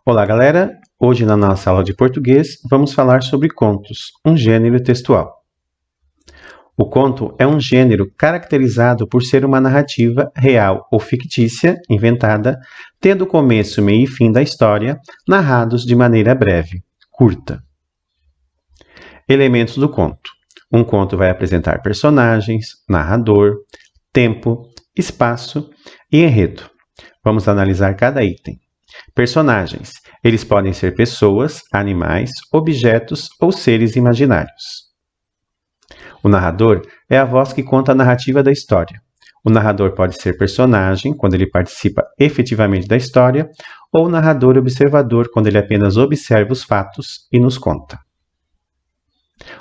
Olá, galera! Hoje, na nossa aula de português, vamos falar sobre contos, um gênero textual. O conto é um gênero caracterizado por ser uma narrativa real ou fictícia, inventada, tendo começo, meio e fim da história, narrados de maneira breve, curta. Elementos do conto. Um conto vai apresentar personagens, narrador, tempo, espaço e enredo. Vamos analisar cada item. Personagens. Eles podem ser pessoas, animais, objetos ou seres imaginários. O narrador é a voz que conta a narrativa da história. O narrador pode ser personagem, quando ele participa efetivamente da história, ou narrador observador, quando ele apenas observa os fatos e nos conta.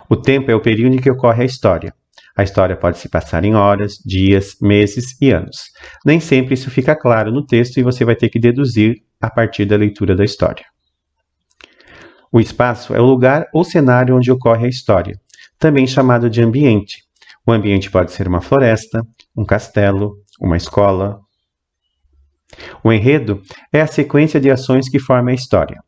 O tempo é o período em que ocorre a história. A história pode se passar em horas, dias, meses e anos. Nem sempre isso fica claro no texto e você vai ter que deduzir a partir da leitura da história. O espaço é o lugar ou cenário onde ocorre a história, também chamado de ambiente. O ambiente pode ser uma floresta, um castelo, uma escola. O enredo é a sequência de ações que forma a história.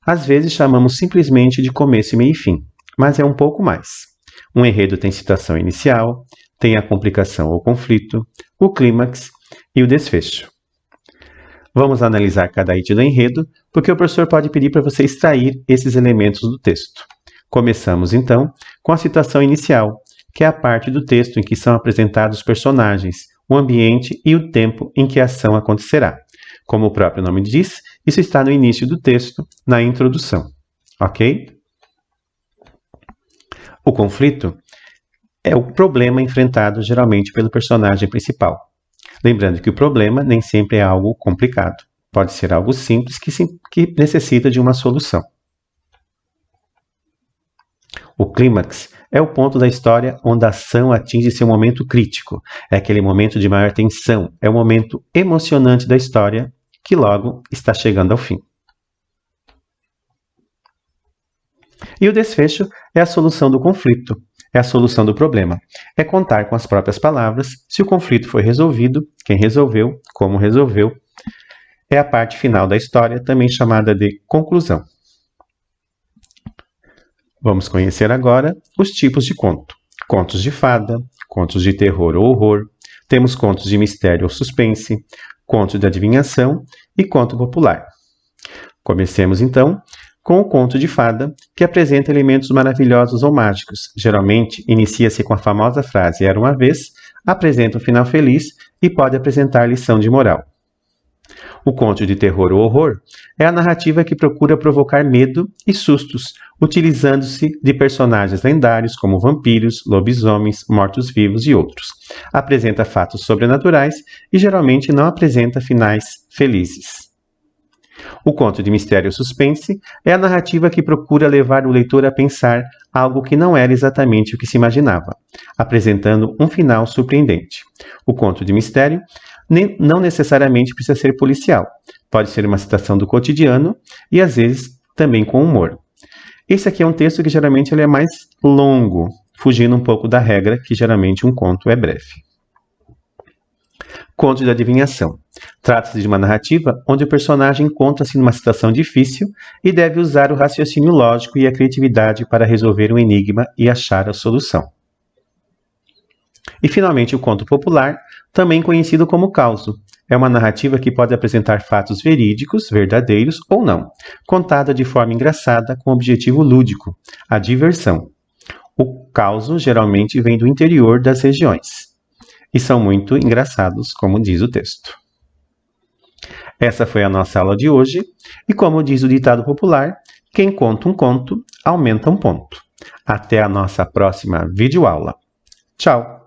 Às vezes chamamos simplesmente de começo, meio e fim, mas é um pouco mais. Um enredo tem situação inicial, tem a complicação ou conflito, o clímax e o desfecho. Vamos analisar cada item do enredo, porque o professor pode pedir para você extrair esses elementos do texto. Começamos, então, com a situação inicial, que é a parte do texto em que são apresentados os personagens, o ambiente e o tempo em que a ação acontecerá. Como o próprio nome diz, isso está no início do texto, na introdução. Ok? O conflito é o problema enfrentado geralmente pelo personagem principal. Lembrando que o problema nem sempre é algo complicado. Pode ser algo simples que necessita de uma solução. O clímax é o ponto da história onde a ação atinge seu momento crítico. É aquele momento de maior tensão. É o momento emocionante da história que logo está chegando ao fim. E o desfecho é a solução do conflito, é a solução do problema. É contar com as próprias palavras se o conflito foi resolvido, quem resolveu, como resolveu. É a parte final da história, também chamada de conclusão. Vamos conhecer agora os tipos de conto. Contos de fada, contos de terror ou horror, temos contos de mistério ou suspense, contos de adivinhação e conto popular. Comecemos então com o conto de fada, que apresenta elementos maravilhosos ou mágicos. Geralmente, inicia-se com a famosa frase "era uma vez", apresenta um final feliz e pode apresentar lição de moral. O conto de terror ou horror é a narrativa que procura provocar medo e sustos, utilizando-se de personagens lendários como vampiros, lobisomens, mortos-vivos e outros. Apresenta fatos sobrenaturais e geralmente não apresenta finais felizes. O conto de mistério ou suspense é a narrativa que procura levar o leitor a pensar algo que não era exatamente o que se imaginava, apresentando um final surpreendente. O conto de mistério não necessariamente precisa ser policial, pode ser uma citação do cotidiano e às vezes também com humor. Esse aqui é um texto que geralmente ele é mais longo, fugindo um pouco da regra que geralmente um conto é breve. Conto de adivinhação. Trata-se de uma narrativa onde o personagem encontra-se numa situação difícil e deve usar o raciocínio lógico e a criatividade para resolver um enigma e achar a solução. E, finalmente, o conto popular, também conhecido como causo. É uma narrativa que pode apresentar fatos verídicos, verdadeiros ou não, contada de forma engraçada com objetivo lúdico, a diversão. O causo geralmente vem do interior das regiões. E são muito engraçados, como diz o texto. Essa foi a nossa aula de hoje, e como diz o ditado popular, quem conta um conto, aumenta um ponto. Até a nossa próxima videoaula. Tchau!